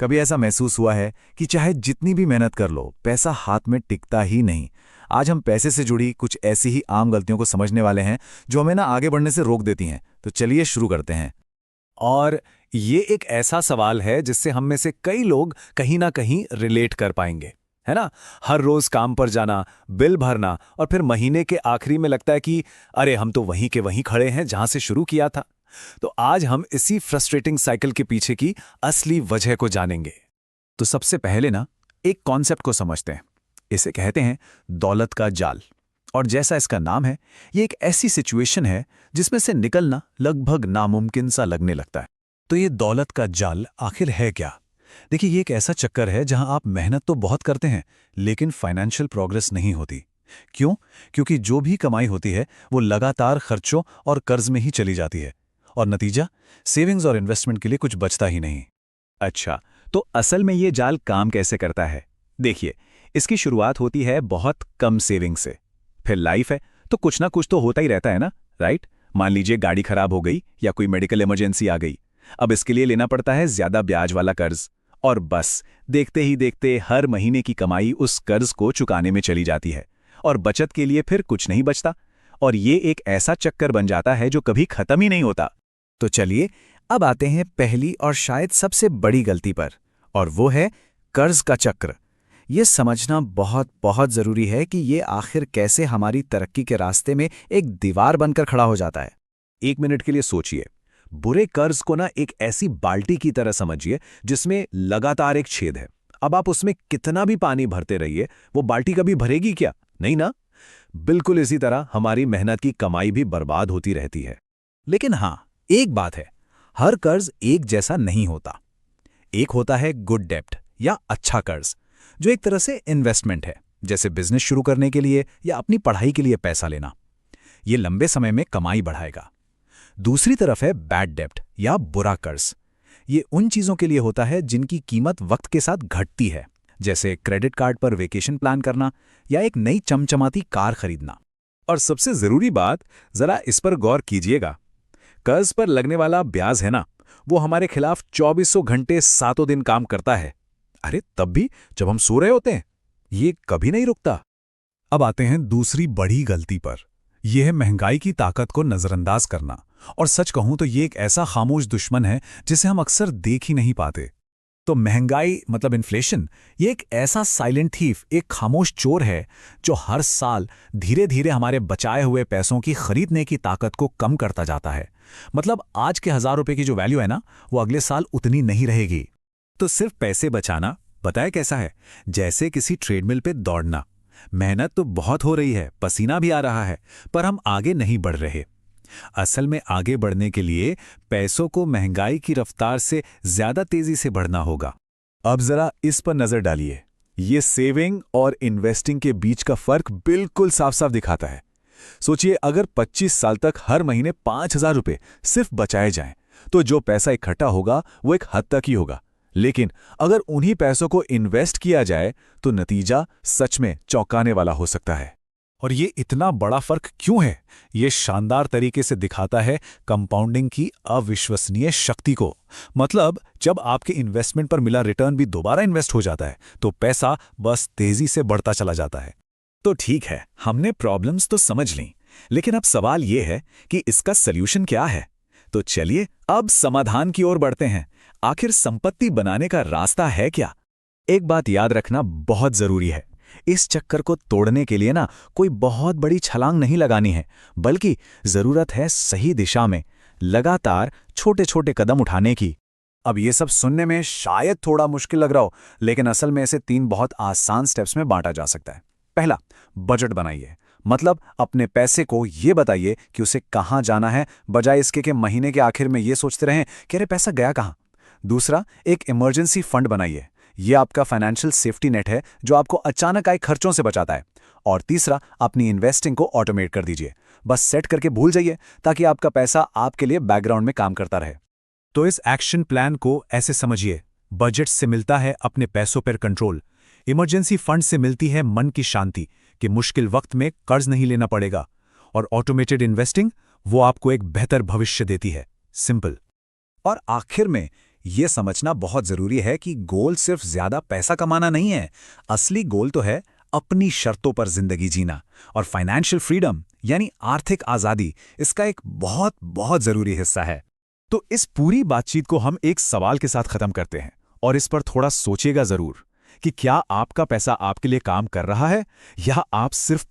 कभी ऐसा महसूस हुआ है कि चाहे जितनी भी मेहनत कर लो, पैसा हाथ में टिकता ही नहीं। आज हम पैसे से जुड़ी कुछ ऐसी ही आम गलतियों को समझने वाले हैं जो हमें ना आगे बढ़ने से रोक देती हैं। तो चलिए शुरू करते हैं। और ये एक ऐसा सवाल है जिससे हम में से कई लोग कहीं ना कहीं रिलेट कर पाएंगे, है ना। हर रोज काम पर जाना, बिल भरना और फिर महीने के आखिरी में लगता है कि अरे हम तो वहीं के वहीं खड़े हैं जहां से शुरू किया था। तो आज हम इसी फ्रस्ट्रेटिंग साइकिल के पीछे की असली वजह को जानेंगे। तो सबसे पहले ना एक कॉन्सेप्ट को समझते हैं। इसे कहते हैं दौलत का जाल। और जैसा इसका नाम है, ये एक ऐसी सिचुएशन है जिसमें से निकलना लगभग नामुमकिन सा लगने लगता है। तो ये दौलत का जाल आखिर है क्या? देखिए, ये एक ऐसा चक्कर है जहां आप मेहनत तो बहुत करते हैं लेकिन फाइनेंशियल प्रोग्रेस नहीं होती। क्यों? क्योंकि जो भी कमाई होती है वो लगातार खर्चों और कर्ज में ही चली जाती है, और नतीजा सेविंग्स और इन्वेस्टमेंट के लिए कुछ बचता ही नहीं। अच्छा, तो असल में ये जाल काम कैसे करता है? देखिए, इसकी शुरुआत होती है बहुत कम सेविंग से। फिर लाइफ है तो कुछ ना कुछ तो होता ही रहता है ना, राइट? मान लीजिए गाड़ी खराब हो गई या कोई मेडिकल इमरजेंसी आ गई। अब इसके लिए लेना पड़ता है ज्यादा ब्याज वाला कर्ज, और बस देखते ही देखते हर महीने की कमाई उस कर्ज को चुकाने में चली जाती है, और बचत के लिए फिर कुछ नहीं बचता। और ये एक ऐसा चक्कर बन जाता है जो कभी खत्म ही नहीं होता। तो चलिए अब आते हैं पहली और शायद सबसे बड़ी गलती पर, और वो है कर्ज का चक्र। ये समझना बहुत बहुत ज़रूरी है कि ये आखिर कैसे हमारी तरक्की के रास्ते में एक दीवार बनकर खड़ा हो जाता है। एक मिनट के लिए सोचिए। बुरे कर्ज को ना एक ऐसी बाल्टी की तरह समझिए जिसमें लगातार एक छेद है। अब आप उसमें कितना भी पानी भरते रहिए, वो बाल्टी कभी भरेगी क्या? नहीं ना। बिल्कुल इसी तरह हमारी मेहनत की कमाई भी बर्बाद होती रहती है। लेकिन हाँ, एक बात है, हर कर्ज एक जैसा नहीं होता। एक होता है गुड डेब्ट या अच्छा कर्ज, जो एक तरह से इन्वेस्टमेंट है, जैसे बिजनेस शुरू करने के लिए या अपनी पढ़ाई के लिए पैसा लेना। ये लंबे समय में कमाई बढ़ाएगा। दूसरी तरफ है बैड डेब्ट या बुरा कर्ज। ये उन चीजों के लिए होता है जिनकी कीमत वक्त के साथ घटती है, जैसे क्रेडिट कार्ड पर वेकेशन प्लान करना या एक नई चमचमाती कार खरीदना। और सबसे जरूरी बात, जरा इस पर गौर कीजिएगा, कर्ज पर लगने वाला ब्याज है ना, वो हमारे खिलाफ 2400 घंटे 7 दिन काम करता है। अरे तब भी जब हम सो रहे होते हैं, ये कभी नहीं रुकता। अब आते हैं दूसरी बड़ी गलती पर। यह है महंगाई की ताकत को नजरअंदाज करना। और सच कहूं तो ये एक ऐसा खामोश दुश्मन है जिसे हम अक्सर देख ही नहीं पाते। तो महंगाई मतलब इन्फ्लेशन, ये एक ऐसा साइलेंट थीफ, एक खामोश चोर है जो हर साल धीरे धीरे हमारे बचाए हुए पैसों की खरीदने की ताकत को कम करता जाता है। मतलब आज के 1000 रुपए की जो वैल्यू है ना, वो अगले साल उतनी नहीं रहेगी। तो सिर्फ पैसे बचाना, बताए कैसा है? जैसे किसी ट्रेडमिल पे दौड़ना। मेहनत तो बहुत हो रही है, पसीना भी आ रहा है, पर हम आगे नहीं बढ़ रहे। असल में आगे बढ़ने के लिए पैसों को महंगाई की रफ्तार से ज्यादा तेजी से बढ़ना होगा। अब जरा इस पर नजर डालिए। ये सेविंग और इन्वेस्टिंग के बीच का फर्क बिल्कुल साफ साफ दिखाता है। सोचिए, अगर 25 साल तक हर महीने 5000 रुपए सिर्फ बचाए जाएं, तो जो पैसा इकट्ठा होगा वो एक हद तक ही होगा। लेकिन अगर उन्हीं पैसों को इन्वेस्ट किया जाए तो नतीजा सच में चौंकाने वाला हो सकता है। और ये इतना बड़ा फर्क क्यों है? ये शानदार तरीके से दिखाता है कंपाउंडिंग की अविश्वसनीय शक्ति को। मतलब जब आपके इन्वेस्टमेंट पर मिला रिटर्न भी दोबारा इन्वेस्ट हो जाता है तो पैसा बस तेजी से बढ़ता चला जाता है। तो ठीक है, हमने प्रॉब्लम्स तो समझ लीं, लेकिन अब सवाल ये है कि इसका सल्यूशन क्या है? तो चलिए अब समाधान की ओर बढ़ते हैं। आखिर संपत्ति बनाने का रास्ता है क्या? एक बात याद रखना बहुत जरूरी है। इस चक्कर को तोड़ने के लिए ना कोई बहुत बड़ी छलांग नहीं लगानी है, बल्कि जरूरत है सही दिशा में लगातार छोटे छोटे कदम उठाने की। अब ये सब सुनने में शायद थोड़ा मुश्किल लग रहा हो, लेकिन असल में इसे 3 बहुत आसान स्टेप्स में बांटा जा सकता है। पहला, बजट बनाइए। मतलब अपने पैसे को ये बताइए कि उसे कहाँ जाना है, बजाय इसके कि महीने के आखिर में ये सोचते रहें कि अरे पैसा गया कहाँ। दूसरा, एक इमरजेंसी फंड बनाइए। ये आपका फाइनेंशियल सेफ्टी नेट है जो आपको अचानक आए खर्चों से बचाता है। और तीसरा, अपनी इन्वेस्टिंग को ऑटोमेट कर दीजिए। बस सेट करके भूल जाइए ताकि आपका पैसा आपके लिए बैकग्राउंड में काम करता रहे। तो इस एक्शन प्लान को ऐसे समझिए। बजट से मिलता है अपने पैसों पर कंट्रोल। इमरजेंसी फंड से मिलती है मन की शांति कि मुश्किल वक्त में कर्ज नहीं लेना पड़ेगा। और ऑटोमेटेड इन्वेस्टिंग, वो आपको एक बेहतर भविष्य देती है। सिंपल। और आखिर में ये समझना बहुत जरूरी है कि गोल सिर्फ ज्यादा पैसा कमाना नहीं है। असली गोल तो है अपनी शर्तों पर जिंदगी जीना, और फाइनेंशियल फ्रीडम यानी आर्थिक आजादी इसका एक बहुत बहुत जरूरी हिस्सा है। तो इस पूरी बातचीत को हम एक सवाल के साथ खत्म करते हैं, और इस पर थोड़ा सोचिएगा जरूर कि क्या आपका पैसा आपके लिए काम कर रहा है, या आप सिर्फ